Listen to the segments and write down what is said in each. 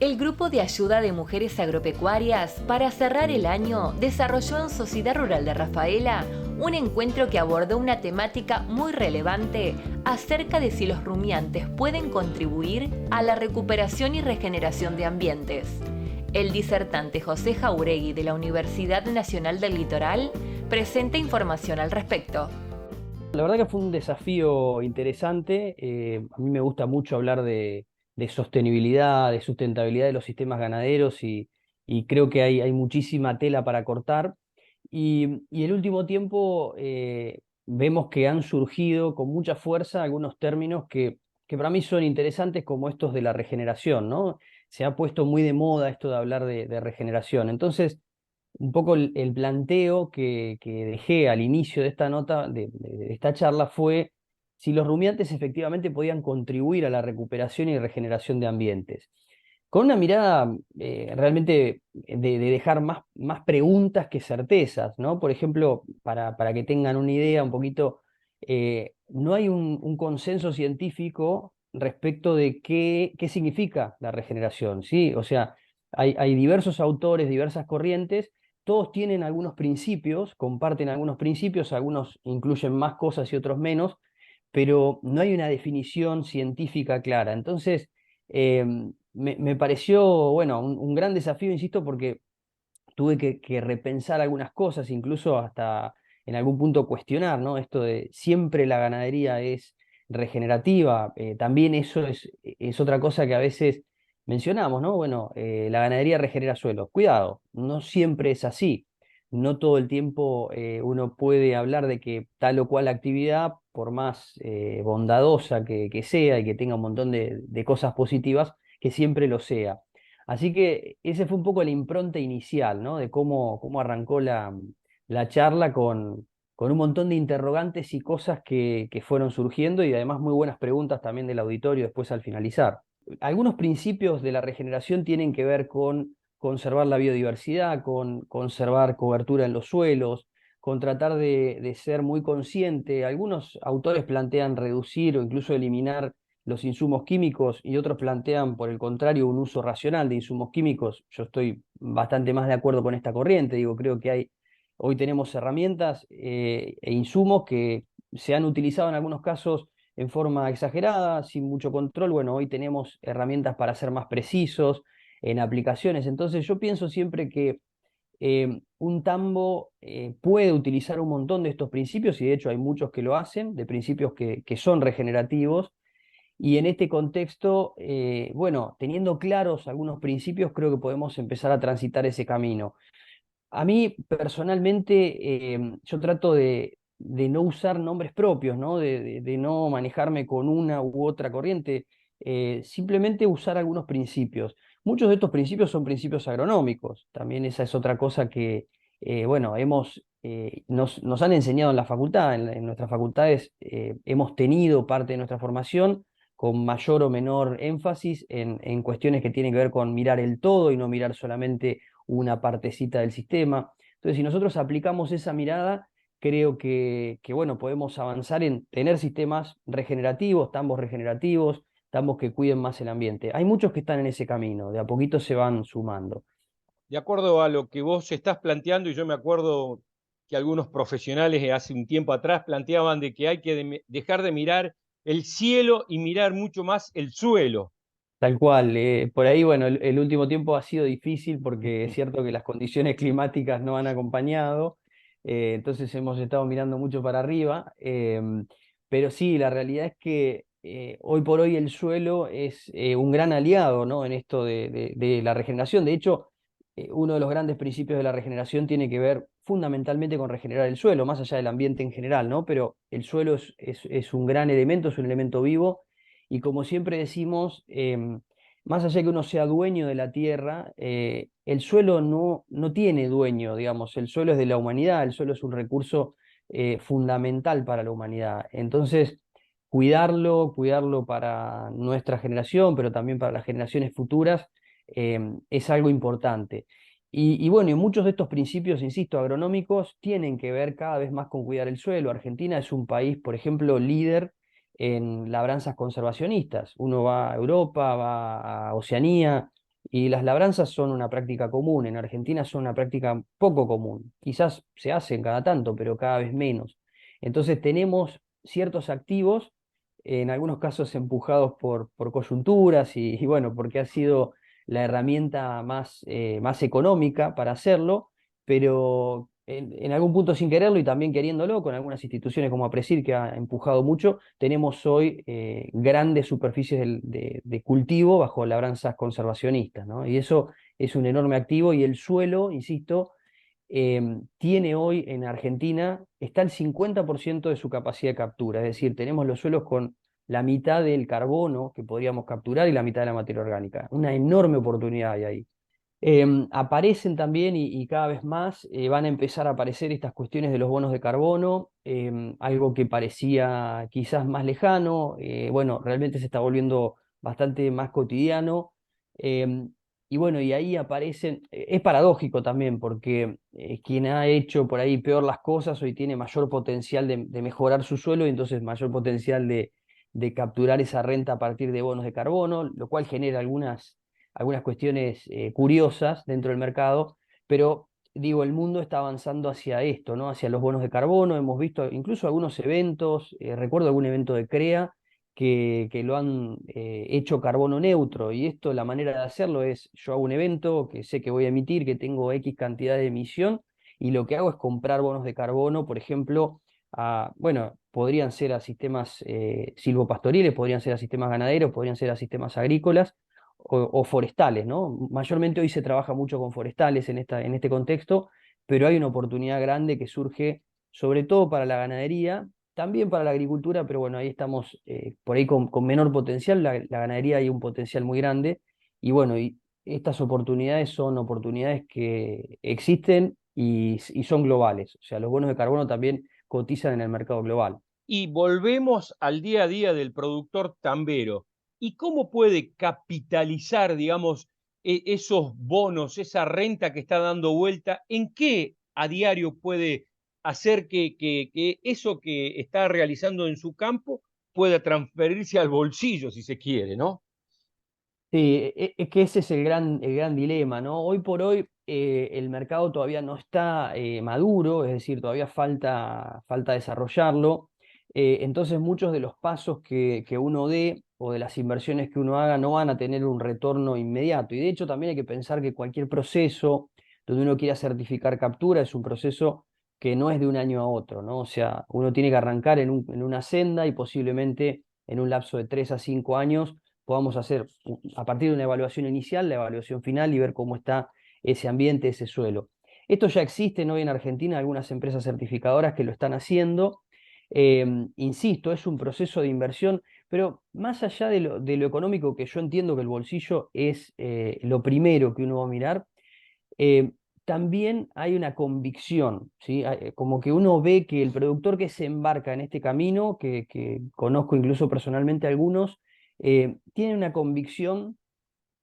El Grupo de Ayuda de Mujeres Agropecuarias, para cerrar el año, desarrolló en Sociedad Rural de Rafaela un encuentro que abordó una temática muy relevante acerca de si los rumiantes pueden contribuir a la recuperación y regeneración de ambientes. El disertante José Jauregui de la Universidad Nacional del Litoral presenta información al respecto. La verdad que fue un desafío interesante. A mí me gusta mucho hablar de sostenibilidad, de sustentabilidad de los sistemas ganaderos y creo que hay muchísima tela para cortar. Y el último tiempo vemos que han surgido con mucha fuerza algunos términos que para mí son interesantes, como estos de la regeneración, ¿no? Se ha puesto muy de moda esto de hablar de regeneración. Entonces, un poco el planteo que dejé al inicio de esta nota, de esta charla, fue si los rumiantes efectivamente podían contribuir a la recuperación y regeneración de ambientes. Con una mirada realmente de dejar más preguntas que certezas, ¿no? Por ejemplo, para que tengan una idea un poquito, no hay un consenso científico respecto de qué significa la regeneración, ¿sí? O sea, hay diversos autores, diversas corrientes, todos tienen algunos principios, comparten algunos principios, algunos incluyen más cosas y otros menos, pero no hay una definición científica clara. Entonces, eh, me pareció, bueno, un gran desafío, insisto, porque tuve que repensar algunas cosas, incluso hasta en algún punto cuestionar, ¿no? Esto de siempre la ganadería es regenerativa, también eso es otra cosa que a veces mencionamos, ¿no? Bueno, la ganadería regenera suelo. Cuidado, no siempre es así. No todo el tiempo uno puede hablar de que tal o cual actividad, por más bondadosa que sea y que tenga un montón de cosas positivas, que siempre lo sea. Así que ese fue un poco la impronta inicial, ¿no? De cómo arrancó la charla con un montón de interrogantes y cosas que fueron surgiendo y además muy buenas preguntas también del auditorio después al finalizar. Algunos principios de la regeneración tienen que ver con conservar la biodiversidad, con conservar cobertura en los suelos, con tratar de ser muy consciente. Algunos autores plantean reducir o incluso eliminar los insumos químicos y otros plantean, por el contrario, un uso racional de insumos químicos. Yo estoy bastante más de acuerdo con esta corriente. Digo, creo que hoy tenemos herramientas e insumos que se han utilizado en algunos casos en forma exagerada, sin mucho control. Bueno, hoy tenemos herramientas para ser más precisos en aplicaciones. Entonces yo pienso siempre que un tambo puede utilizar un montón de estos principios, y de hecho hay muchos que lo hacen, de principios que son regenerativos, y en este contexto, bueno, teniendo claros algunos principios, creo que podemos empezar a transitar ese camino. A mí personalmente, yo trato de no usar nombres propios, ¿no? De no manejarme con una u otra corriente, simplemente usar algunos principios. Muchos de estos principios son principios agronómicos, también esa es otra cosa que, bueno, nos han enseñado en la facultad, en nuestras facultades hemos tenido parte de nuestra formación con mayor o menor énfasis en cuestiones que tienen que ver con mirar el todo y no mirar solamente una partecita del sistema. Entonces, si nosotros aplicamos esa mirada, creo bueno, podemos avanzar en tener sistemas regenerativos, tambos regenerativos, tambos que cuiden más el ambiente. Hay muchos que están en ese camino, de a poquito se van sumando. De acuerdo a lo que vos estás planteando, y yo me acuerdo que algunos profesionales hace un tiempo atrás planteaban de que hay que dejar de mirar el cielo y mirar mucho más el suelo. Tal cual, por ahí, bueno, el último tiempo ha sido difícil porque es cierto que las condiciones climáticas no han acompañado, entonces hemos estado mirando mucho para arriba, pero sí, la realidad es que hoy por hoy el suelo es un gran aliado, ¿no? En esto de la regeneración. De hecho, uno de los grandes principios de la regeneración tiene que ver fundamentalmente con regenerar el suelo, más allá del ambiente en general, ¿no? Pero el suelo es un gran elemento, es un elemento vivo y como siempre decimos, más allá de que uno sea dueño de la tierra, el suelo no tiene dueño, digamos, el suelo es de la humanidad, el suelo es un recurso fundamental para la humanidad. Entonces, cuidarlo para nuestra generación, pero también para las generaciones futuras, es algo importante. Y bueno, y muchos de estos principios, insisto, agronómicos, tienen que ver cada vez más con cuidar el suelo. Argentina es un país, por ejemplo, líder en labranzas conservacionistas. Uno va a Europa, va a Oceanía Y las labranzas son una práctica común, en Argentina son una práctica poco común. Quizás se hacen cada tanto, pero cada vez menos. Entonces tenemos ciertos activos, en algunos casos empujados por coyunturas y bueno, porque ha sido la herramienta más económica para hacerlo, pero en algún punto sin quererlo y también queriéndolo, con algunas instituciones como APRESIR que ha empujado mucho, tenemos hoy grandes superficies de cultivo bajo labranzas conservacionistas, ¿no? Y eso es un enorme activo y el suelo, insisto, tiene hoy en Argentina, está el 50% de su capacidad de captura, es decir, tenemos los suelos con la mitad del carbono que podríamos capturar y la mitad de la materia orgánica. Una enorme oportunidad hay ahí. Aparecen también y cada vez más van a empezar a aparecer estas cuestiones de los bonos de carbono, algo que parecía quizás más lejano, bueno, realmente se está volviendo bastante más cotidiano. em, y bueno, y ahí aparecen, es paradójico también, porque quien ha hecho por ahí peor las cosas hoy tiene mayor potencial de mejorar su suelo y entonces mayor potencial de capturar esa renta a partir de bonos de carbono, lo cual genera algunas cuestiones curiosas dentro del mercado, pero digo, el mundo está avanzando hacia esto, ¿no? Hacia los bonos de carbono. Hemos visto incluso algunos eventos, recuerdo algún evento de CREA que lo han hecho carbono neutro, y esto, la manera de hacerlo es, yo hago un evento que sé que voy a emitir, que tengo X cantidad de emisión, y lo que hago es comprar bonos de carbono, por ejemplo, bueno, podrían ser a sistemas silvopastoriles, podrían ser a sistemas ganaderos, podrían ser a sistemas agrícolas, o forestales, ¿no? Mayormente hoy se trabaja mucho con forestales en este contexto, pero hay una oportunidad grande que surge sobre todo para la ganadería, también para la agricultura, pero bueno, ahí estamos por ahí con menor potencial, la ganadería hay un potencial muy grande, y bueno, y estas oportunidades son oportunidades que existen y son globales, o sea, los bonos de carbono también cotizan en el mercado global. Y volvemos al día a día del productor tambero. ¿Y cómo puede capitalizar, digamos, esos bonos, esa renta que está dando vuelta? ¿En qué a diario puede hacer que eso que está realizando en su campo pueda transferirse al bolsillo, si se quiere, ¿no? Sí, es que ese es el gran dilema, ¿no? Hoy por hoy el mercado todavía no está maduro, es decir, todavía falta desarrollarlo. Entonces muchos de los pasos que uno dé o de las inversiones que uno haga no van a tener un retorno inmediato. Y de hecho también hay que pensar que cualquier proceso donde uno quiera certificar captura es un proceso que no es de un año a otro, ¿no? O sea, uno tiene que arrancar en una senda y posiblemente en un lapso de 3 a 5 años podamos hacer, a partir de una evaluación inicial, la evaluación final y ver cómo está ese ambiente, ese suelo. Esto ya existe hoy en Argentina, algunas empresas certificadoras que lo están haciendo. Insisto, es un proceso de inversión, pero más allá de lo económico, que yo entiendo que el bolsillo es lo primero que uno va a mirar, eh, también hay una convicción, ¿sí? Como que uno ve que el productor que se embarca en este camino, que conozco incluso personalmente algunos, tiene una convicción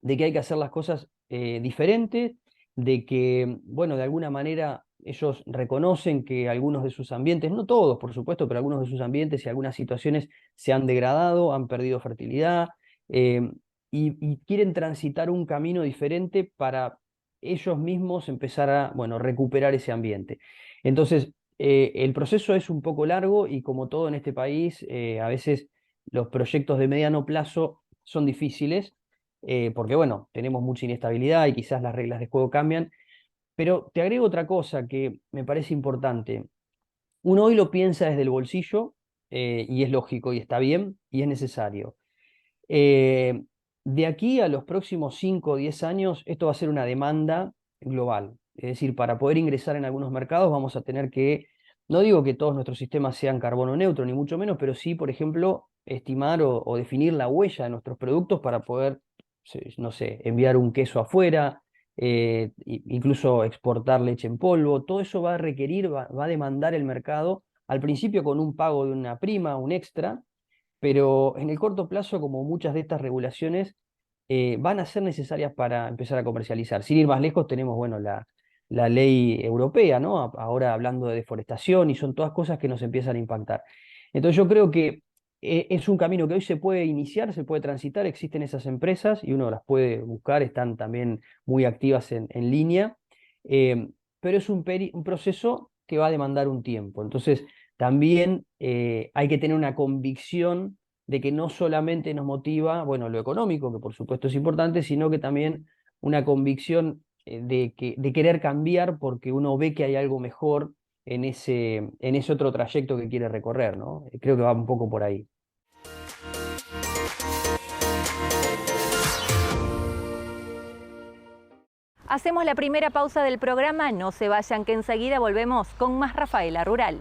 de que hay que hacer las cosas diferentes, de que, bueno, de alguna manera ellos reconocen que algunos de sus ambientes, no todos, por supuesto, pero algunos de sus ambientes y algunas situaciones se han degradado, han perdido fertilidad, eh, y quieren transitar un camino diferente para ellos mismos empezar a, bueno, recuperar ese ambiente. Entonces, el proceso es un poco largo y como todo en este país, a veces los proyectos de mediano plazo son difíciles, porque bueno, tenemos mucha inestabilidad y quizás las reglas de juego cambian, pero te agrego otra cosa que me parece importante. Uno hoy lo piensa desde el bolsillo, y es lógico y está bien y es necesario. Eh, de aquí a los próximos 5 o 10 años, esto va a ser una demanda global. Es decir, para poder ingresar en algunos mercados vamos a tener que, no digo que todos nuestros sistemas sean carbono neutro, ni mucho menos, pero sí, por ejemplo, estimar o definir la huella de nuestros productos para poder, no sé, enviar un queso afuera, incluso exportar leche en polvo. Todo eso va a requerir, va a demandar el mercado, al principio con un pago de una prima, un extra, pero en el corto plazo, como muchas de estas regulaciones, van a ser necesarias para empezar a comercializar. Sin ir más lejos, tenemos, bueno, la ley europea, ¿no? Ahora hablando de deforestación, y son todas cosas que nos empiezan a impactar. Entonces yo creo que Es un camino que hoy se puede iniciar, se puede transitar, existen esas empresas y uno las puede buscar, están también muy activas en línea, pero es un proceso que va a demandar un tiempo. Entonces, también hay que tener una convicción de que no solamente nos motiva, bueno, lo económico, que por supuesto es importante, sino que también una convicción de querer cambiar porque uno ve que hay algo mejor en ese otro trayecto que quiere recorrer, ¿no? Creo que va un poco por ahí. Hacemos la primera pausa del programa, no se vayan que enseguida volvemos con más Rafaela Rural.